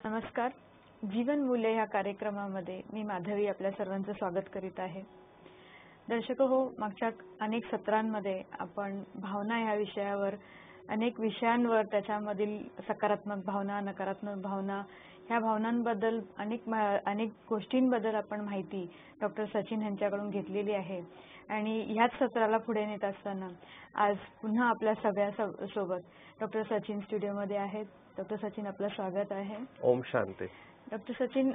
नमस्कार. जीवन मूल्य या कार्यक्रमामध्ये मी माधवी आपल्या सर्वांचं स्वागत करीत आहे. दर्शक हो, मागच्या अनेक सत्रांमध्ये आपण भावना या विषयावर अनेक विषयांवर त्याच्यामधील सकारात्मक भावना, नकारात्मक भावना ह्या भावनांबद्दल अनेक गोष्टींबद्दल आपण माहिती डॉक्टर सचिन यांच्याकडून घेतलेली आहे. आणि ह्याच सत्राला पुढे नेत असताना आज पुन्हा आपल्या सगळ्या सोबत डॉक्टर सचिन स्टुडिओमध्ये आहेत. डॉक्टर सचिन, आपलं स्वागत आहे. ओम शांती. डॉक्टर सचिन,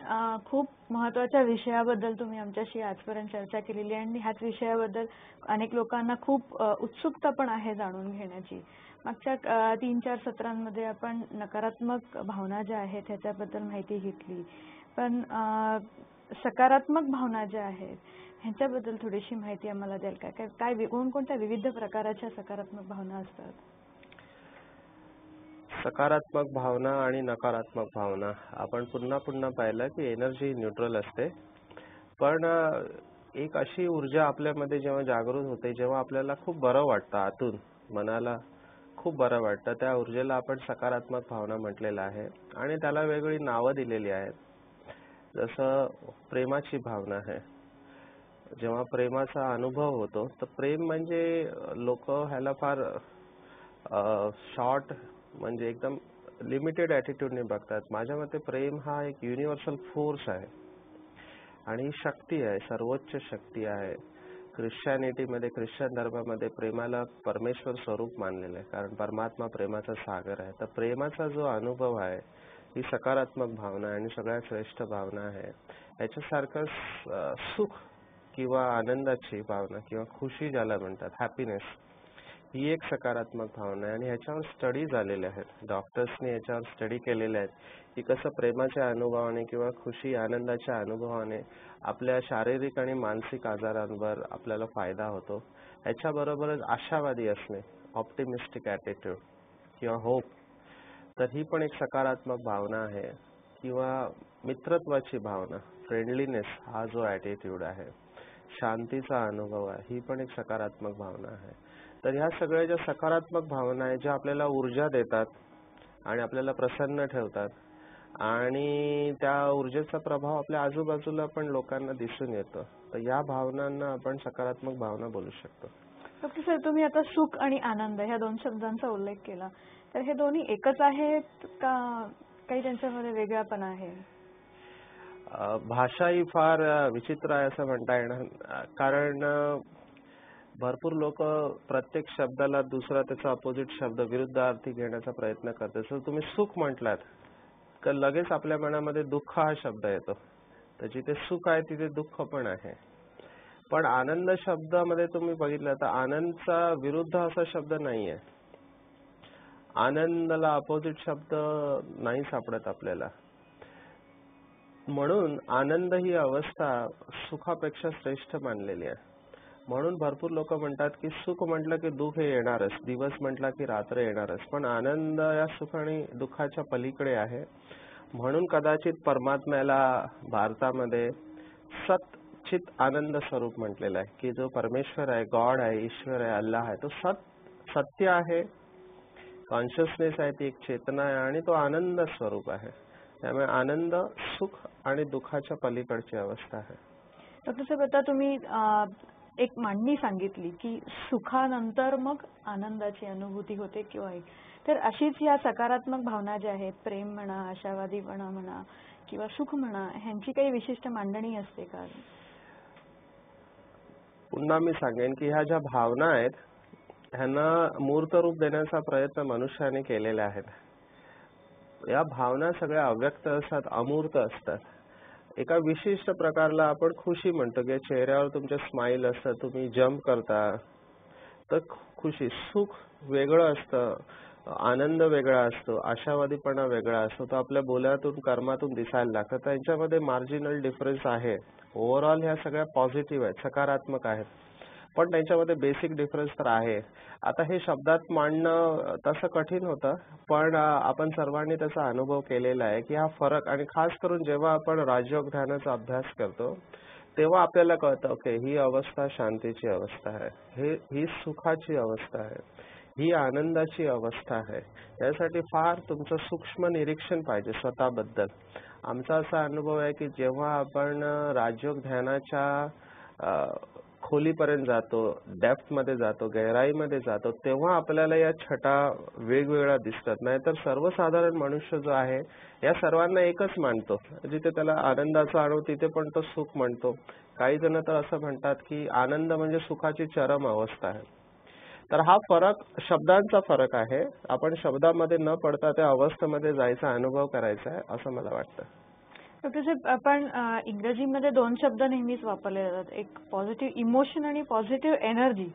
खूप महत्त्वाच्या विषयाबद्दल तुम्ही आमच्याशी आजपर्यंत चर्चा केलेली आहे आणि ह्याच विषयाबद्दल अनेक लोकांना खूप उत्सुकता पण आहे जाणून घेण्याची. मागच्या 3-4 सत्रांमध्ये आपण नकारात्मक भावना ज्या आहेत ह्याच्याबद्दल माहिती घेतली, पण सकारात्मक भावना ज्या आहेत ह्यांच्याबद्दल थोडीशी माहिती आम्हाला द्याल का? काय कोणकोणत्या विविध प्रकारच्या सकारात्मक भावना असतात? सकारात्मक भावना आणि नकारात्मक भावना आपण पुन्हा पाहिलं की एनर्जी न्यूट्रल असते, पण एक अशी ऊर्जा आपल्यामध्ये जेव्हा जागृत होते, जेव्हा आपल्याला खूप बरं वाटतं, आतून मनाला खूप बरं वाटतं, त्या ऊर्जेला आपण सकारात्मक भावना म्हटलेलं आहे. आणि त्याला वेगळी नावं दिलेली आहेत. जसं प्रेमाची भावना आहे. जेव्हा प्रेमाचा अनुभव होतो, तर प्रेम म्हणजे लोक ह्याला फार शॉर्ट म्हणजे एकदम लिमिटेड ॲटिट्यूडने बघतात. माझ्या मते प्रेम हा एक युनिव्हर्सल फोर्स आहे आणि शक्ती आहे, सर्वोच्च शक्ती आहे. ख्रिश्चन धर्मामध्ये प्रेमाला परमेश्वर स्वरूप मानलेलं आहे, कारण परमात्मा प्रेमाचा सागर आहे. तर प्रेमाचा जो अनुभव आहे ही सकारात्मक भावना आणि सगळ्यात श्रेष्ठ भावना आहे. याच्यासारखं सुख किंवा आनंदाची भावना किंवा खुशी ज्याला म्हणतात, हॅपीनेस, ही एक सकारात्मक भावना आहे. आणि ह्याच्यावर स्टडी झालेले आहेत. डॉक्टर्सनी याच्यावर स्टडी केलेले आहेत की कसं प्रेमाच्या अनुभवाने किंवा खुशी आनंदाच्या अनुभवाने आपल्या शारीरिक आणि मानसिक आजारांवर आपल्याला फायदा होतो. याच्याबरोबरच आशावादी असणे, ऑप्टिमिस्टिक ॲटिट्यूड किंवा होप, तर ही पण एक सकारात्मक भावना आहे. किंवा मित्रत्वाची भावना, फ्रेंडलीनेस हा जो ॲटिट्यूड आहे, शांतीचा अनुभव आहे, ही पण एक सकारात्मक भावना आहे. तर ह्या सगळ्या ज्या सकारात्मक भावना आहेत, ज्या आपल्याला ऊर्जा देतात आणि आपल्याला प्रसन्न ठेवतात, आणि त्या ऊर्जेचा प्रभाव आपल्या आजूबाजूला पण लोकांना दिसून येतो, तर या भावनांना आपण सकारात्मक भावना बोलू शकतो. डॉक्टर सर, तुम्ही आता सुख आणि आनंद ह्या 2 शब्दांचा उल्लेख केला, तर हे दोन्ही एकच आहेत का काही त्यांच्यामध्ये वेगळापणा आहे? भाषा ही फार विचित्र आहे असं म्हणता येणार, कारण भरपूर लोक प्रत्येक शब्दाला दुसरा त्याचा अपोजिट शब्द विरुद्धार्थी घेण्याचा प्रयत्न करतात. जर तुम्ही सुख म्हटलात तर लगेच आपल्या मनामध्ये दुःख हा शब्द येतो. तर जिथे सुख आहे तिथे दुःख पण आहे. पण आनंद शब्दामध्ये तुम्ही बघितलं तर आनंदचा विरुद्ध असा शब्द नाहीये. आनंदाला अपोजिट शब्द नाही सापडत आपल्याला. म्हणून आनंद ही अवस्था सुखापेक्षा श्रेष्ठ मानलेली आहे. म्हणून भरपूर लोक म्हणतात की सुख म्हटलं की दुःख हे येणारच, दिवस म्हटला की रात्र येणारच, पण आनंद या सुख आणि दुःखाच्या पलीकडे आहे. म्हणून कदाचित परमात्म्याला भारतामध्ये सत-चित आनंद स्वरूप म्हटलेलं आहे, की जो परमेश्वर आहे, गॉड आहे, ईश्वर आहे, अल्लाह आहे, तो सत्य आहे, कॉन्शियसनेस आहे, ती एक चेतना आहे आणि तो आनंद स्वरूप आहे. त्यामुळे आनंद सुख आणि दुःखाच्या पलीकडची अवस्था आहे. डॉक्टर साहेब, आता तुम्ही एक मांडणी सांगितली की सुखानंतर मग आनंदाची अनुभूती होते किंवा तर अशीच या सकारात्मक भावना ज्या आहेत, प्रेम म्हणा, आशावादीपणा म्हणा किंवा सुख म्हणा, ह्यांची काही विशिष्ट मांडणी असते का? पुन्हा मी सांगेन की ह्या ज्या भावना आहेत ह्यांना मूर्त रूप देण्याचा प्रयत्न मनुष्याने केलेला आहे. या भावना सगळ्या अव्यक्त असतात, अमूर्त असतात. एका विशिष्ट प्रकारला आपण खुशी म्हणतो की चेहऱ्यावर तुमच्या स्माइल असतं, तुम्ही जम्प करता, तर खुशी. सुख वेगळं असतं, आनंद वेगळा असतो, आशावादीपणा वेगळा असतो, तो आपल्या बोलातून कर्मातून दिसायला लागतं. त्यांच्यामध्ये मार्जिनल डिफरन्स आहे. ओव्हरऑल ह्या सगळ्या पॉझिटिव्ह आहेत, सकारात्मक आहेत, पण त्यांच्यामध्ये बेसिक डिफरन्स तर आहे. आता हे शब्दात मांडणं तसं कठीण होतं, पण आपण सर्वांनी त्याचा अनुभव केलेला आहे की हा फरक, आणि खास करून जेव्हा आपण राजयोग ध्यानाचा अभ्यास करतो तेव्हा आपल्याला कळतं की ही अवस्था शांतीची अवस्था आहे, ही सुखाची अवस्था आहे, ही आनंदाची अवस्था आहे. यासाठी फार तुमचं सूक्ष्म निरीक्षण पाहिजे स्वतःबद्दल. आमचा असा अनुभव आहे की जेव्हा आपण राजयोग ध्यानाच्या खोलीपर्यंत जातो, डेप्थ मध्ये जातो, गहराईमध्ये जातो, तेव्हा आपल्याला या छटा वेगवेगळ्या दिसतात. नाहीतर सर्वसाधारण मनुष्य जो आहे या सर्वांना एकच मानतो. जिथे त्याला आनंदाचा अनुभव तिथे पण तो सुख म्हणतो. काही जण तर असं म्हणतात की आनंद म्हणजे सुखाची चरम अवस्था आहे. तर हा फरक शब्दांचा फरक आहे. आपण शब्दामध्ये न पडता त्या अवस्थेमध्ये जायचा अनुभव करायचा आहे असं मला वाटतं. डॉक्टर साहेब, आपण इंग्रजीमध्ये 2 शब्द नेहमीच वापरले जातात, एक पॉझिटिव्ह इमोशन आणि पॉझिटिव्ह एनर्जी.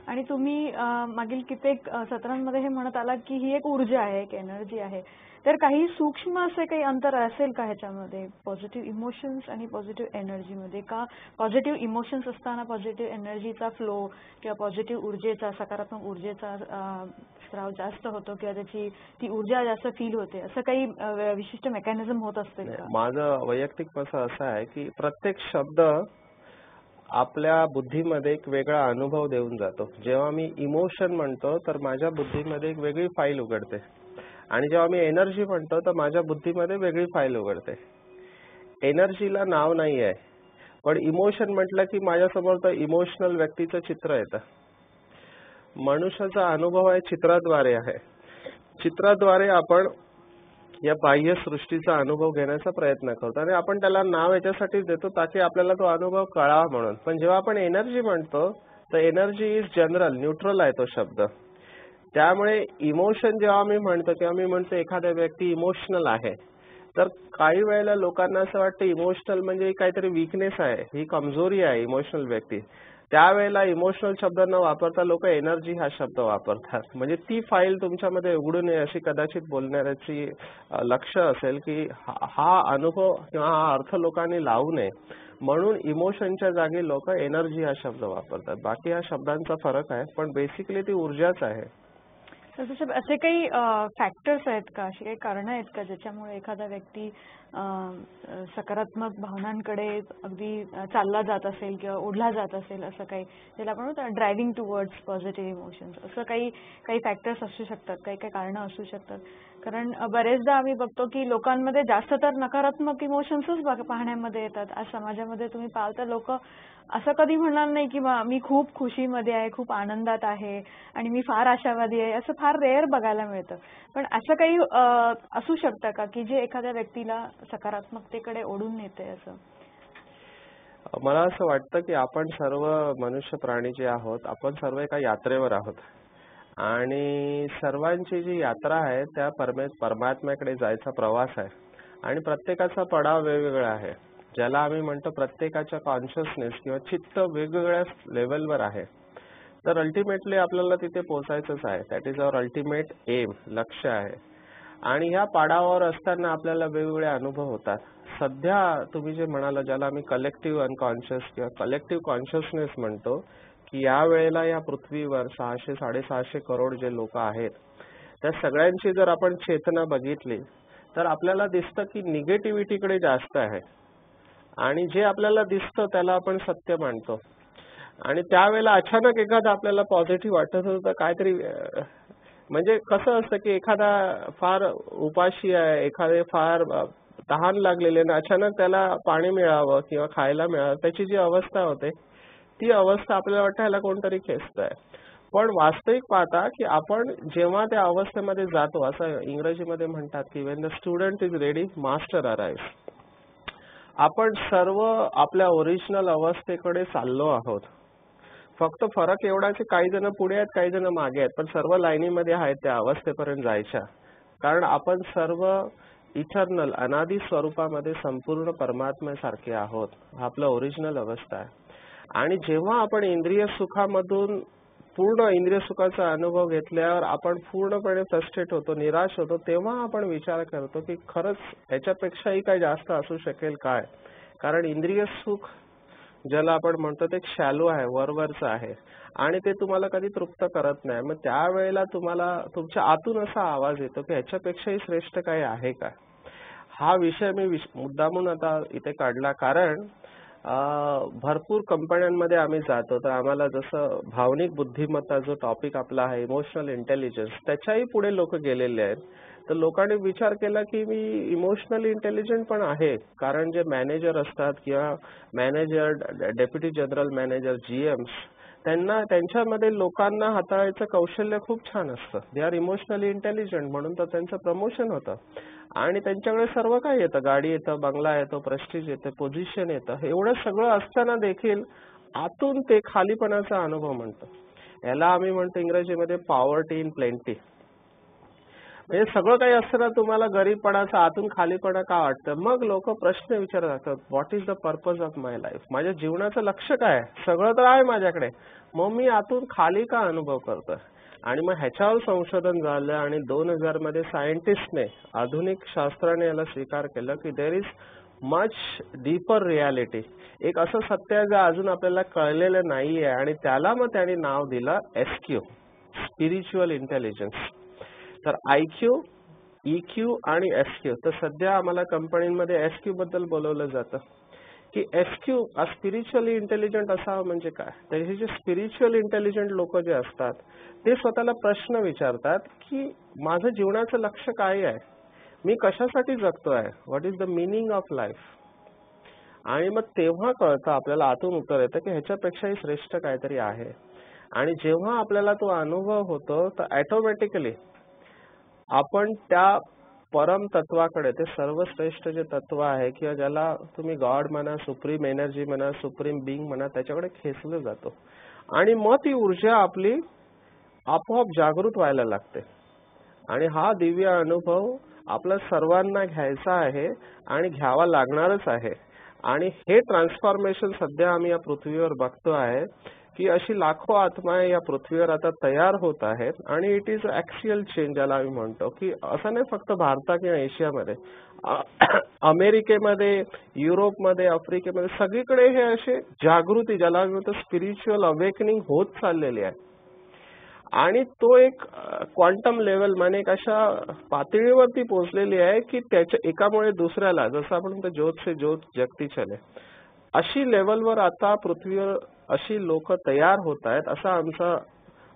आणि तुम्ही मागील कित्येक सत्रांमध्ये हे म्हणत आलात की ही एक ऊर्जा आहे, एक एनर्जी आहे. तर काही सूक्ष्म असे काही अंतर असेल का ह्याच्यामध्ये पॉझिटिव्ह इमोशन्स आणि पॉझिटिव्ह एनर्जी मध्ये? का पॉझिटिव्ह इमोशन्स असताना पॉझिटिव्ह एनर्जीचा फ्लो किंवा पॉझिटिव्ह ऊर्जेचा, सकारात्मक ऊर्जेचा स्राव जास्त होतो किंवा त्याची ती ऊर्जा जास्त फील होते, असं काही विशिष्ट मेकॅनिझम होत असते का? माझं वैयक्तिक मत असं आहे की प्रत्येक शब्द आपल्या बुद्धीमध्ये एक वेगळा अनुभव देऊन जातो. जेव्हा मी इमोशन म्हणतो तर माझ्या बुद्धीमध्ये एक वेगळी फाईल उघडते, आणि जेव्हा मी एनर्जी म्हणतो तर माझ्या बुद्धीमध्ये वेगळी फाईल उघडते. एनर्जीला नाव नाही आहे, पण इमोशन म्हटलं की माझ्यासमोर तर इमोशनल व्यक्तीचं चित्र येतं. मनुष्याचा अनुभव आहे चित्राद्वारे आहे. चित्राद्वारे आपण या बाह्य सृष्टीचा अनुभव घेण्याचा प्रयत्न करतो आणि आपण त्याला नाव याच्यासाठीच देतो ताकी आपल्याला तो अनुभव कळावा म्हणून. पण जेव्हा आपण एनर्जी म्हणतो तर एनर्जी इज जनरल, न्यूट्रल आहे तो शब्द. त्यामुळे इमोशन जेव्हा मी म्हणतो किंवा मी म्हणतो एखादा व्यक्ती इमोशनल आहे, तर काही वेळेला लोकांना असं वाटतं इमोशनल म्हणजे काहीतरी वीकनेस आहे, ही कमजोरी आहे इमोशनल व्यक्ती. त्यावेळेला इमोशनल शब्द न वापरता लोक एनर्जी हा शब्द वापरतात. म्हणजे ती फाईल तुमच्यामध्ये उघडू नये अशी कदाचित बोलणाऱ्याची लक्ष्य असेल की हा अनुभव किंवा हा अर्थ लोकांनी लावू नये, म्हणून इमोशनच्या जागी लोक एनर्जी हा शब्द वापरतात. बाकी हा शब्दांचा फरक आहे, पण बेसिकली ती ऊर्जाच आहे. असे काही फॅक्टर्स आहेत का, अशी काही कारणं आहेत का ज्याच्यामुळे एखादा व्यक्ती सकारात्मक भावनांकडे अगदी चालला जात असेल किंवा ओढला जात असेल, असं काही ज्याला आपण म्हणतो ड्रायव्हिंग टुवर्ड्स पॉझिटिव्ह इमोशन्स, असं काही फॅक्टर्स असू शकतात, काही कारणं असू शकतात? कारण बरेचदा आम्ही बघतो की लोकांमध्ये जास्त तर नकारात्मक इमोशन्सच पाहण्यामध्ये येतात. आज समाजामध्ये तुम्ही पाहाल तर लोक असं कधी म्हणणार नाही की मी खूप खुशीमध्ये आहे, खूप आनंदात आहे आणि मी फार आशावादी आहे, असं फार रेअर बघायला मिळतं. पण असं काही असू शकतं का की जे एखाद्या व्यक्तीला सकारात्मकतेकडे ओढून नेते? असं मला असं वाटतं की आपण सर्व मनुष्य प्राणी जे आहोत, आपण सर्व एका यात्रेवर आहोत आणि सर्वांची जी यात्रा आहे त्या परमात्म्याकडे जायचा प्रवास आहे. आणि प्रत्येकाचा पडाव वेगवेगळा आहे, ज्याला आम्ही म्हणतो प्रत्येकाच्या कॉन्शियसनेस किंवा चित्त वेगवेगळ्या लेवलवर आहे. तर अल्टिमेटली आपल्याला तिथे पोहोचायचंच आहे. That is our ultimate aim, लक्ष्य आहे. आणि ह्या पाडावावर असताना आपल्याला वेगवेगळे अनुभव होतात. सध्या तुम्ही जे म्हणाला, ज्याला आम्ही कलेक्टिव्ह अनकॉन्शियस किंवा कलेक्टिव्ह कॉन्शियसनेस म्हणतो, की या वेळेला या पृथ्वीवर 600-650 करोड जे लोक आहेत, त्या सगळ्यांची जर आपण चेतना बघितली तर आपल्याला दिसतं की निगेटिव्हिटीकडे जास्त आहे आणि जे आपल्याला दिसतं त्याला आपण सत्य मानतो. आणि त्यावेळेला अचानक एखादा आपल्याला पॉझिटिव्ह वाटत होतं काहीतरी, म्हणजे कसं असतं की एखादा फार उपाशी आहे, एखादे फार तहान लागलेले ना, अचानक त्याला पाणी मिळावं किंवा खायला मिळावं, त्याची जी अवस्था होते ती अवस्था आपल्याला वाटतं ह्याला कोणतरी खेचतंय. पण वास्तविक पाहता की आपण जेव्हा त्या अवस्थेमध्ये जातो, असं इंग्रजीमध्ये म्हणतात की when the student is ready, master arrives. आपण सर्व आपल्या ओरिजिनल अवस्थेकडे चाललो आहोत. फक्त फरक एवढाच की काही जण पुढे आहेत, काही जण मागे आहेत, पण सर्व लाईनीमध्ये आहेत त्या अवस्थेपर्यंत जायच्या. कारण आपण सर्व इटर्नल अनादी स्वरूपामध्ये संपूर्ण परमात्म्यासारखे आहोत. हा आपला ओरिजिनल अवस्था आहे. आणि जेव्हा आपण इंद्रिय सुखामधून पूर्ण इंद्रिय सुखाचा अनुभव घेतल्यावर आपण पूर्णपणे फ्रस्ट्रेट होतो, निराश होतो, तेव्हा आपण विचार करतो की खरंच याच्यापेक्षाही काही जास्त असू शकेल काय. कारण इंद्रिय सुख ज्याला आपण म्हणतो ते शॅलो आहे, वरवरचं आहे आणि ते तुम्हाला कधी तृप्त करत नाही. मग त्यावेळेला तुम्हाला तुमच्या आतून असा आवाज येतो की ह्याच्यापेक्षाही श्रेष्ठ काही आहे का. हा विषय मी मुद्दामून आता इथे काढला कारण भरपूर कंपन्यांमध्ये आम्ही जातो तर आम्हाला जसं भावनिक बुद्धिमत्ता जो टॉपिक आपला आहे इमोशनल इंटेलिजन्स त्याच्याही पुढे लोक गेलेले आहेत. तर लोकांनी विचार केला की मी इमोशनली इंटेलिजंट पण आहे, कारण जे मॅनेजर असतात किंवा manager, deputy general manager, GMs त्यांना त्यांच्यामध्ये लोकांना हाताळायचं कौशल्य खूप छान असतं. दे आर इमोशनली इंटेलिजंट, म्हणून तर त्यांचं प्रमोशन होतं आणि त्यांच्याकडे सर्व काही येतं, गाडी येतं, बंगला येतो, प्रेस्टिज येतं, पोझिशन येतं. एवढं सगळं असताना देखील आतून ते खालीपणाचा अनुभव म्हणतो. याला आम्ही म्हणतो इंग्रजीमध्ये पॉवर्टी इन प्लेंटी. म्हणजे सगळं काही असताना तुम्हाला गरीबपणाचा आतून खालीपणा का वाटतं? मग लोक प्रश्न विचारतात, what is the purpose of my life? माझ्या जीवनाचं लक्ष काय आहे? सगळं तर आहे माझ्याकडे, मग मी आतून खाली का अनुभव करतोय? आणि मग ह्याच्यावर संशोधन झालं आणि 2000 मध्ये सायंटिस्टने, आधुनिक शास्त्राने याला स्वीकार केलं की there is much deeper reality. एक असं सत्य आहे जे अजून आपल्याला कळलेलं नाहीये आणि त्याला मग त्यांनी नाव दिलं SQ, स्पिरिच्युअल इंटेलिजन्स. तर IQ, EQ आणि SQ. तर सध्या आम्हाला कंपनीमध्ये SQ बद्दल बोलवलं जातं की SQ स्पिरिच्युअली इंटेलिजंट असावं म्हणजे काय? तर हे जे स्पिरिच्युअल इंटेलिजंट लोक जे असतात ते स्वतःला प्रश्न विचारतात की माझं जीवनाचं लक्ष काय आहे, मी कशासाठी जगतोय, what is the meaning of life? आणि मग तेव्हा कळतं आपल्याला, आतून उत्तर येतं की ह्याच्यापेक्षाही श्रेष्ठ काहीतरी आहे. आणि जेव्हा आपल्याला तो अनुभव होतो तर ऑटोमॅटिकली आपण त्या परम तत्वाकडे, ते सर्वश्रेष्ठ जे तत्व आहे किंवा ज्याला तुम्ही गॉड म्हणा, सुप्रीम एनर्जी म्हणा, सुप्रीम बिंग म्हणा, त्याच्याकडे खेचलं जातो आणि मग ती ऊर्जा आपली आपोआप जागृत व्हायला लागते. आणि हा दिव्य अनुभव आपल्या सर्वांना घ्यायचा आहे आणि घ्यावा लागणारच आहे. आणि हे ट्रान्सफॉर्मेशन सध्या आम्ही या पृथ्वीवर बघतो आहे की अशी लाखो आत्मा या पृथ्वीवर आता तयार होत आहेत आणि इट इज ऍक्सियल चेंज, ज्याला आम्ही म्हणतो की असं नाही फक्त भारतात किंवा एशियामध्ये, अमेरिकेमध्ये, युरोपमध्ये, आफ्रिकेमध्ये, सगळीकडे हे असे जागृती, ज्याला आम्ही म्हणतो स्पिरिच्युअल अवेकनिंग होत चाललेली आहे. आणि तो एक क्वांटम लेवल म्हणजे एक अशा पातळीवरती पोहोचलेली आहे की त्याच्या एकामुळे दुसऱ्याला, जसं आपण म्हणतो ज्योत से ज्योत जगती चले, अशी लेवलवर आता पृथ्वीवर अशी लोक तयार होत आहेत, असा आमचा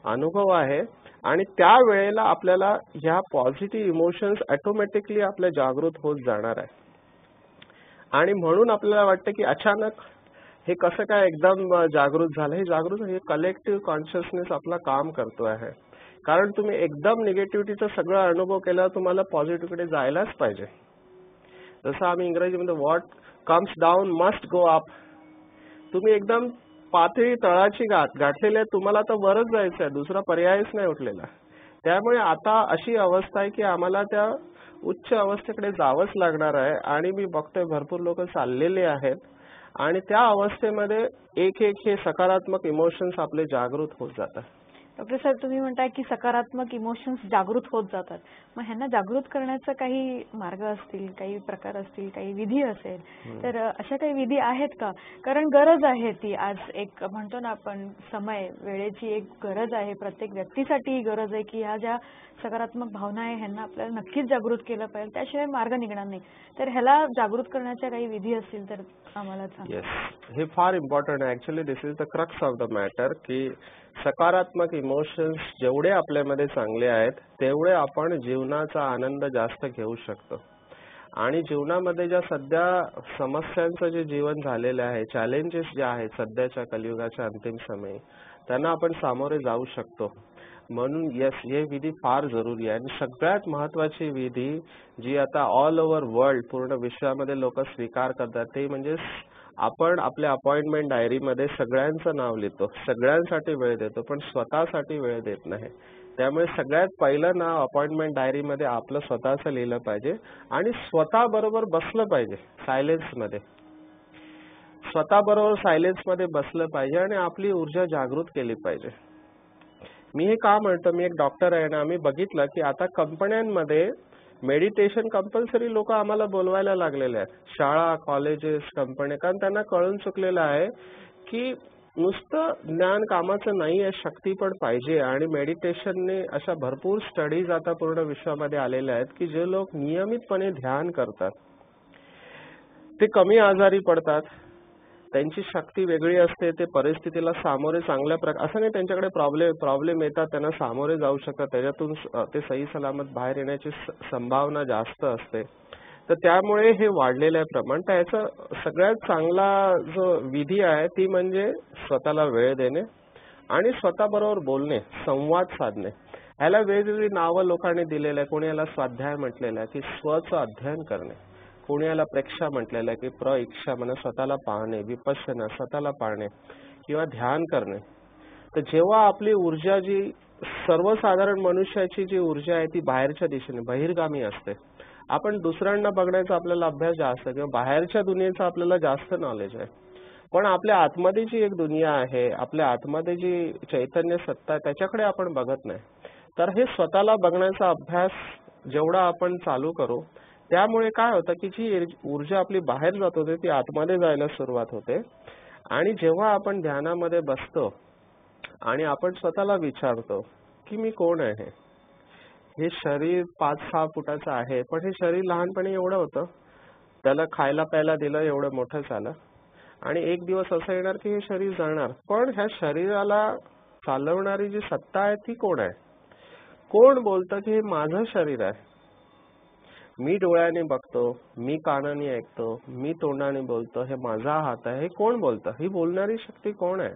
अनुभव आहे. आणि त्यावेळेला आपल्याला ह्या पॉझिटिव्ह इमोशन्स ऑटोमॅटिकली आपल्या जागृत होत जाणार आहे. आणि म्हणून आपल्याला वाटतं की अचानक हे कसं काय एकदम जागृत झालं? हे जागृत, हे कलेक्टिव्ह कॉन्शियसनेस आपला काम करतो आहे. कारण तुम्ही एकदम निगेटिव्हिटीचा सगळा अनुभव केल्यावर तुम्हाला पॉझिटिव्हकडे जायलाच पाहिजे. जसं आम्ही इंग्रजीमध्ये what comes down must go up. तुम्ही एकदम पातळी तळाची गाठलेली आहे, तुम्हाला आता वरच जायचं आहे, दुसरा पर्यायच नाही उठलेला. त्यामुळे आता अशी अवस्था आहे की आम्हाला त्या उच्च अवस्थेकडे जावंच लागणार आहे. आणि मी बघतोय भरपूर लोक चाललेले आहेत आणि त्या अवस्थेमध्ये एक एक हे सकारात्मक इमोशन्स आपले जागृत होत जातात. डॉक्टर साहेब, तुम्ही म्हणताय की सकारात्मक इमोशन्स जागृत होत जातात, मग ह्यांना जागृत करण्याचा काही मार्ग असतील, काही प्रकार असतील, काही विधी असेल, तर अशा काही विधी आहेत का? कारण गरज आहे ती, आज एक म्हणतो ना आपण समय, वेळेची एक गरज आहे, प्रत्येक व्यक्तीसाठी गरज आहे की ह्या ज्या सकारात्मक भावना आहे ह्यांना आपल्याला नक्कीच जागृत केलं पाहिजे, त्याशिवाय मार्ग निघणार नाही. तर ह्याला जागृत करण्याच्या काही विधी असतील तर आम्हाला सांगा. हे फार इम्पॉर्टंट आहे. Actually this is the crux of the matter की सकारात्मक इमोशन्स जेवढे आपल्यामध्ये चांगले आहेत तेवढे आपण जीवनाचा आनंद जास्त घेऊ शकतो. आणि जीवनामध्ये ज्या सध्या समस्यांचं जे जीवन झालेलं आहे, चॅलेंजेस जे आहेत सध्याच्या कलियुगाच्या अंतिम समयी, त्यांना आपण सामोरे जाऊ शकतो. म्हणून हे विधी फार जरुरी आहे. आणि सगळ्यात महत्वाची विधी जी आता ऑल ओव्हर वर्ल्ड, पूर्ण विश्वामध्ये लोक स्वीकार करतात, ते म्हणजे आपण आपल्या अपॉइंटमेंट डायरीमध्ये सगळ्यांचं नाव लिहितो, सगळ्यांसाठी वेळ देतो, पण स्वतःसाठी वेळ देत नाही. त्यामुळे सगळ्यात पहिलं नाव अपॉइंटमेंट डायरीमध्ये आपलं स्वतःचं लिहिलं पाहिजे आणि स्वतः बरोबर बसलं पाहिजे सायलेन्समध्ये, स्वतः बरोबर सायलेन्समध्ये बसलं पाहिजे आणि आपली ऊर्जा जागृत केली पाहिजे. मी हे का म्हणतो, मी एक डॉक्टर आहे ना, आम्ही बघितलं की आता कंपन्यांमध्ये मेडिटेशन कंपल्सरी लोक आम्हाला बोलवायला लागलेले आहेत, शाळा, कॉलेजेस, कंपन्या, कारण त्यांना कळून चुकलेलं आहे की नुसतं ज्ञान कामाचं नाही आहे, शक्ती पण पाहिजे. आणि मेडिटेशनने अशा भरपूर स्टडीज आता पूर्ण विश्वामध्ये आलेल्या आहेत की जे लोक नियमितपणे ध्यान करतात ते कमी आजारी पडतात, त्यांची शक्ती वेगळी असते, ते परिस्थितीला सामोरे चांगल्या असं नाही त्यांच्याकडे प्रॉब्लेम येतात, त्यांना सामोरे जाऊ शकतात, त्याच्यातून ते सही सलामत बाहेर येण्याची संभावना जास्त असते. तर त्यामुळे हे वाढलेलं आहे प्रमाण. तर याचा सगळ्यात चांगला जो विधी आहे ती म्हणजे स्वतःला वेळ देणे आणि स्वतःबरोबर बोलणे, संवाद साधणे. ह्याला वेगवेगळी नावं लोकांनी दिलेलं आहे. कोणी याला स्वाध्याय म्हटलेलं आहे की स्वचं अध्ययन करणे, कोणी याला प्रेक्षा म्हटलेलं आहे की प्रइच्छा म्हणजे स्वतःला पाहणे, विपश्यना स्वतःला पाहणे किंवा ध्यान करणे. तर जेव्हा आपली ऊर्जा जी सर्वसाधारण मनुष्याची जी ऊर्जा आहे ती बाहेरच्या दिशेने बहिर्गामी असते. आपण दुसऱ्यांना बघण्याचा आपल्याला अभ्यास जास्त किंवा बाहेरच्या दुनियेचं आपल्याला जास्त नॉलेज आहे, पण आपल्या आतमध्ये जी एक दुनिया आहे, आपल्या आतमध्ये जी चैतन्य सत्ता आहे त्याच्याकडे आपण बघत नाही. तर हे स्वतःला बघण्याचा अभ्यास जेवढा आपण चालू करू त्यामुळे काय होतं की जी ऊर्जा आपली बाहेर जात होते ती आतमध्ये जायला सुरुवात होते. आणि जेव्हा आपण ध्यानामध्ये बसतो आणि आपण स्वतःला विचारतो की मी कोण आहे. हे शरीर 5-6 फुटाचं आहे, पण हे शरीर लहानपणी एवढं होतं, त्याला खायला प्यायला दिलं एवढं मोठं झालं आणि एक दिवस असं येणार की हे शरीर जाणार. पण ह्या शरीराला चालवणारी जी सत्ता आहे ती कोण आहे. कोण बोलतं की हे माझं शरीर आहे. मी डोळ्याने बघतो, मी कानाने ऐकतो, मी तोंडाने बोलतो, हे माझा हात आहे. हे कोण बोलतं. ही बोलणारी शक्ती कोण आहे.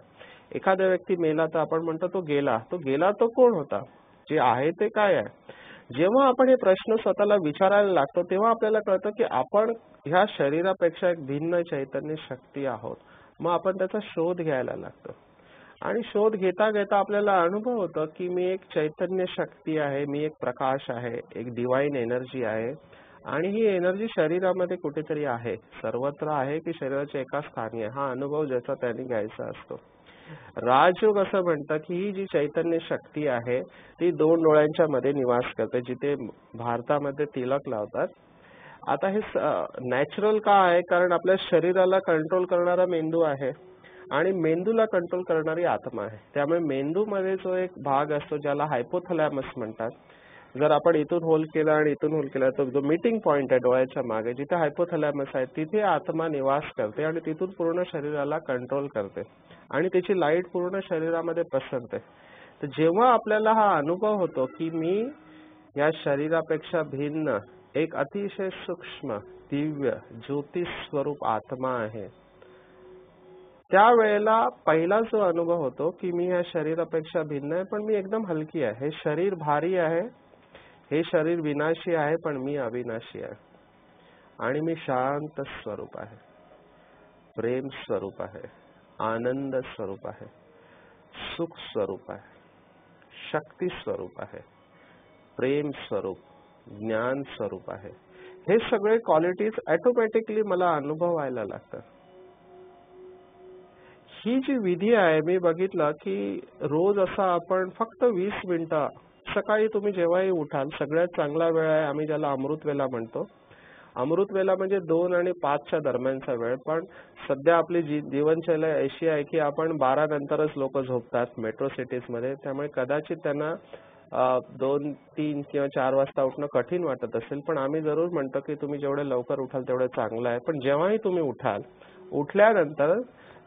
एखादा व्यक्ती मेला तर आपण म्हणतो तो गेला. तो गेला तो कोण होता. जे आहे ते काय आहे. जेव्हा आपण हे प्रश्न स्वतःला विचारायला लागतो तेव्हा आपल्याला कळतं की आपण ह्या शरीरापेक्षा एक भिन्न चैतन्य शक्ती आहोत. मग आपण त्याचा शोध घ्यायला लागतो आणि शोध घेता घेता आपल्याला अनुभव होतो की मी एक चैतन्य शक्ती आहे, मी एक प्रकाश आहे, एक डिवाइन एनर्जी आहे आणि ही एनर्जी शरीरामध्ये कुठेतरी आहे, सर्वत्र आहे की शरीराच्या एका स्थानी आहे. हा अनुभव ज्याचा त्याने घ्यायचा असतो. राजयोग असं म्हणतं की ही जी चैतन्य शक्ती आहे ती 2 डोळ्यांच्या मध्ये निवास करते, जिथे भारतामध्ये तिलक लावतात. आता हे नॅचरल का आहे, कारण आपल्या शरीराला कंट्रोल करणारा मेंदू आहे आणि मेंदूला कंट्रोल करणारी आत्मा आहे. त्यामुळे मेंदूमध्ये जो एक भाग असतो ज्याला हायपोथॅलॅमस म्हणतात, जर आपण इथून होल केला आणि इथून होल केला तर जो मीटिंग पॉइंट आहे डोळ्याच्या मागे जिथे हायपोथॅलॅमस आहे तिथे आत्मा निवास करते आणि तिथून पूर्ण शरीराला कंट्रोल करते आणि त्याची लाईट पूर्ण शरीरामध्ये पसरते. तर जेव्हा आपल्याला हा अनुभव होतो की मी या शरीरापेक्षा भिन्न एक अतिशय सूक्ष्म दिव्य ज्योतिष स्वरूप आत्मा आहे, त्यावेळेला पहिला जो अनुभव होतो की मी या शरीरापेक्षा भिन्न आहे पण मी एकदम हलकी आहे. हे शरीर भारी आहे, हे शरीर विनाशी आहे पण मी अविनाशी आहे आणि मी शांत स्वरूप आहे, प्रेम स्वरूप आहे, आनंद स्वरूप आहे, सुख स्वरूप आहे, शक्ती स्वरूप आहे, प्रेम स्वरूप, ज्ञान स्वरूप आहे. हे सगळे क्वालिटीज ऑटोमॅटिकली मला अनुभवायला लागतात. ही जी विधी आहे मी बघितलं की रोज असा आपण फक्त 20 मिनिटं सकाळी तुम्ही जेव्हाही उठाल, सगळ्यात चांगला वेळ आहे आम्ही ज्याला अमृत वेला म्हणतो. अमृत वेला म्हणजे 2 आणि 5च्या दरम्यानचा वेळ. पण सध्या आपली जीवनशैली अशी आहे की आपण 12 नंतरच लोक झोपतात मेट्रो सिटीज मध्ये, त्यामुळे कदाचित त्यांना 2, 3 किंवा 4 वाजता उठणं कठीण वाटत असेल. पण आम्ही जरूर म्हणतो की तुम्ही जेवढे लवकर उठाल तेवढं चांगलं आहे. पण जेव्हाही तुम्ही उठाल, उठल्यानंतर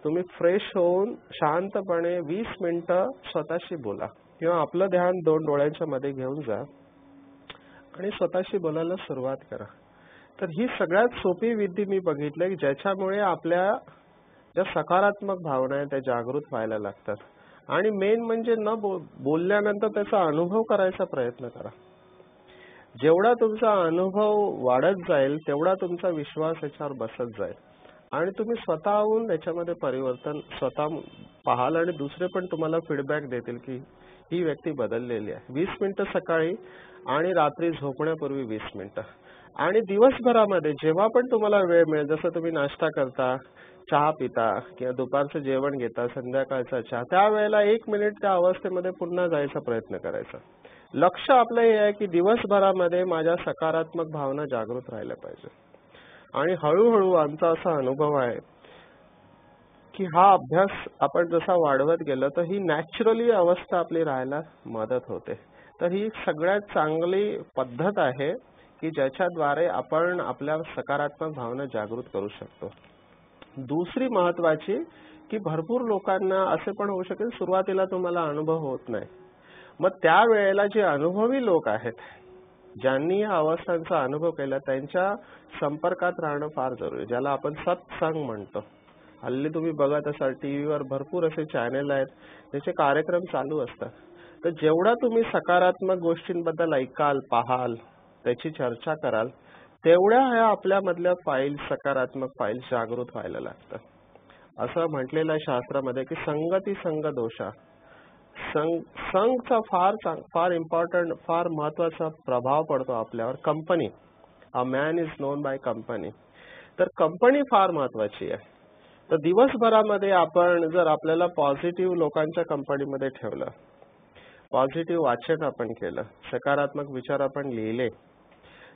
तुम्ही फ्रेश होऊन शांतपणे 20 मिनिटं स्वतःशी बोला किंवा आपलं ध्यान 2 डोळ्यांच्या मध्ये घेऊन जा आणि स्वतःशी बोलायला सुरुवात करा. तर ही सगळ्यात सोपी विधी मी बघितली की ज्याच्यामुळे आपल्या ज्या सकारात्मक भावना आहेत त्या जागृत व्हायला लागतात. आणि मेन म्हणजे न बोलल्यानंतर त्याचा अनुभव करायचा प्रयत्न करा. जेवढा तुमचा अनुभव वाढत जाईल तेवढा तुमचा विश्वास याच्यावर बसत जाईल आणि तुम्ही स्वतःहून याच्यामध्ये परिवर्तन स्वतः पाहाल आणि दुसरे पण तुम्हाला फीडबॅक देतील की ही व्यक्ती बदललेली आहे. 20 मिनिटं सकाळी आणि रात्री झोपण्यापूर्वी 20 मिनिटं आणि दिवसभरामध्ये जेव्हा पण तुम्हाला वेळ मिळेल, जसं तुम्ही नाश्ता करता, चहा पिता किंवा दुपारचं जेवण घेता, संध्याकाळचा चहा, त्यावेळेला 1 मिनिट त्या अवस्थेमध्ये पुन्हा जायचा प्रयत्न करायचा. लक्ष आपलं हे आहे की दिवसभरामध्ये माझ्या सकारात्मक भावना जागृत राहिल्या पाहिजे. आणि हळूहळू आमचा असा अनुभव आहे की हा अभ्यास आपण जसा वाढवत गेलो तर ही नॅचरली अवस्था आपली राहायला मदत होते. तर ही सगळ्यात चांगली पद्धत आहे की ज्याच्याद्वारे आपण आपल्या सकारात्मक भावना जागृत करू शकतो. दुसरी महत्वाची की भरपूर लोकांना असे पण होऊ शकेल सुरुवातीला तुम्हाला अनुभव होत नाही, मग त्यावेळेला जे अनुभवी लोक आहेत ज्यांनी या अवस्थांचा अनुभव केला त्यांच्या संपर्कात राहणं फार जरुरी आहे, ज्याला आपण सत्संग म्हणतो. हल्ली तुम्ही बघत असाल टीव्हीवर भरपूर असे चॅनल आहेत त्याचे कार्यक्रम चालू असतात. तर जेवढा तुम्ही सकारात्मक गोष्टींबद्दल ऐकाल, पाहाल, त्याची चर्चा कराल, तेवढ्या ह्या आपल्यामधल्या फाईल, सकारात्मक फाईल जागृत व्हायला लागतात. असं म्हटलेलं आहे शास्त्रामध्ये की संगती संग दोषा. संघचा फार इम्पॉर्टंट, फार महत्वाचा प्रभाव पडतो आपल्यावर. Company, a man is known by company. तर कंपनी फार महत्वाची आहे. तर दिवसभरामध्ये आपण जर आपल्याला पॉझिटिव्ह लोकांच्या कंपनीमध्ये ठेवलं, पॉझिटिव्ह वाचन आपण केलं, सकारात्मक विचार आपण लिहिले,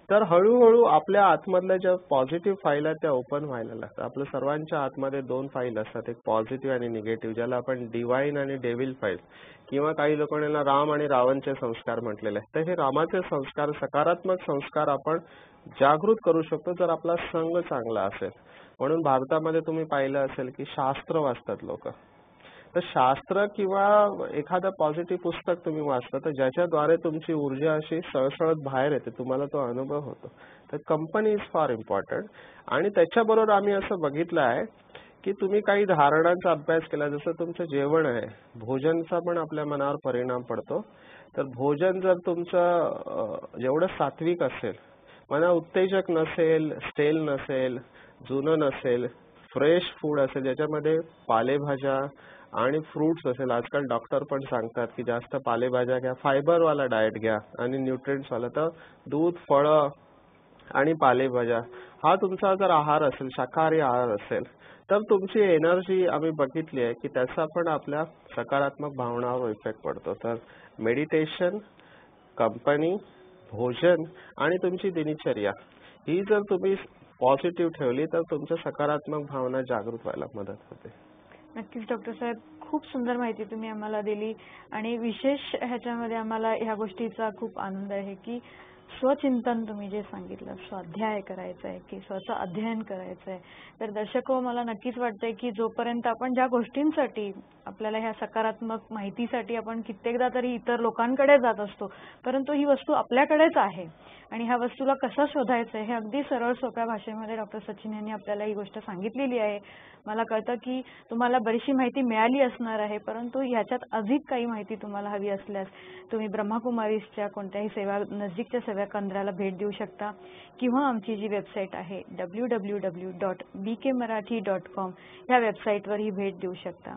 तर हळूहळू आपल्या आतमधल्या ज्या पॉझिटिव्ह फाईल आहेत त्या ओपन व्हायला लागतात. आपल्या सर्वांच्या आतमध्ये 2 फाईल असतात, एक पॉझिटिव्ह आणि निगेटिव्ह, ज्याला आपण डिवाइन आणि डेव्हिल फाईल किंवा काही लोकांना राम आणि रावणचे संस्कार म्हटलेले आहेत. तर हे रामाचे संस्कार, सकारात्मक संस्कार आपण जागृत करू शकतो जर आपला संघ चांगला असेल. म्हणून भारतामध्ये तुम्ही पाहिलं असेल की शास्त्र वाचतात लोक. तर शास्त्र किंवा एखादं पॉझिटिव्ह पुस्तक तुम्ही वाचता तर ज्याच्याद्वारे तुमची ऊर्जा अशी सळसळत बाहेर येते, तुम्हाला तो अनुभव होतो. तर कंपनी इज फार इम्पॉर्टंट. आणि त्याच्याबरोबर आम्ही असं बघितलं आहे की तुम्ही काही धारणांचा अभ्यास केला, जसं तुमचं जेवण आहे, भोजनचा पण आपल्या मनावर परिणाम पडतो. तर भोजन जर तुमचं जेवढं सात्विक असेल, मना उत्तेजक नसेल, स्टेल नसेल, जुनं नसेल, फ्रेश फूड असेल, ज्याच्यामध्ये पालेभाज्या आणि फ्रुट्स असेल, आजकाल डॉक्टर पण सांगतात की जास्त पालेभाज्या घ्या, फायबरवाला डाएट घ्या आणि न्यूट्रिएंट्सवाला. तर दूध, फळं आणि पालेभाज्या हा तुमचा जर आहार असेल, शाकाहारी आहार असेल, तर तुमची एनर्जी आम्ही बघितली आहे की त्याचा पण आपल्या सकारात्मक भावनावर इफेक्ट पडतो. तर मेडिटेशन, कंपनी, भोजन आणि तुमची दिनचर्या ही जर तुम्ही पॉझिटिव्ह ठेवली तर तुमच्या सकारात्मक भावना जागृत व्हायला मदत होते. नक्कीच डॉक्टर साहेब, खूप सुंदर माहिती तुम्ही आम्हाला दिली. आणि विशेष ह्याच्यामध्ये आम्हाला ह्या गोष्टीचा खूप आनंद आहे की स्वचिंतन तुम्ही जे सांगितलं, स्वाध्याय करायचा आहे की स्वतः अध्ययन करायचं आहे. तर दर्शको, मला नक्कीच वाटतंय की जोपर्यंत आपण ज्या गोष्टींसाठी, आपल्याला ह्या सकारात्मक माहितीसाठी आपण कित्येकदा तरी इतर लोकांकडे जात असतो, परंतु ही वस्तू आपल्याकडेच आहे. आणि ह्या वस्तूला कसं शोधायचं हे अगदी सरळ सोप्या भाषेमध्ये डॉक्टर सचिन यांनी आपल्याला ही गोष्ट सांगितलेली आहे. मला कळतं की तुम्हाला बरीचशी माहिती मिळाली असणार आहे, परंतु ह्याच्यात अधिक काही माहिती तुम्हाला हवी असल्यास तुम्ही ब्रह्मकुमारीजच्या कोणत्याही नजीकच्या सेवा केंद्राला भेट देऊ शकता किंवा आमची जी वेबसाईट आहे www.bkmarathi.com ह्या वेबसाईटवर ही भेट देऊ शकता.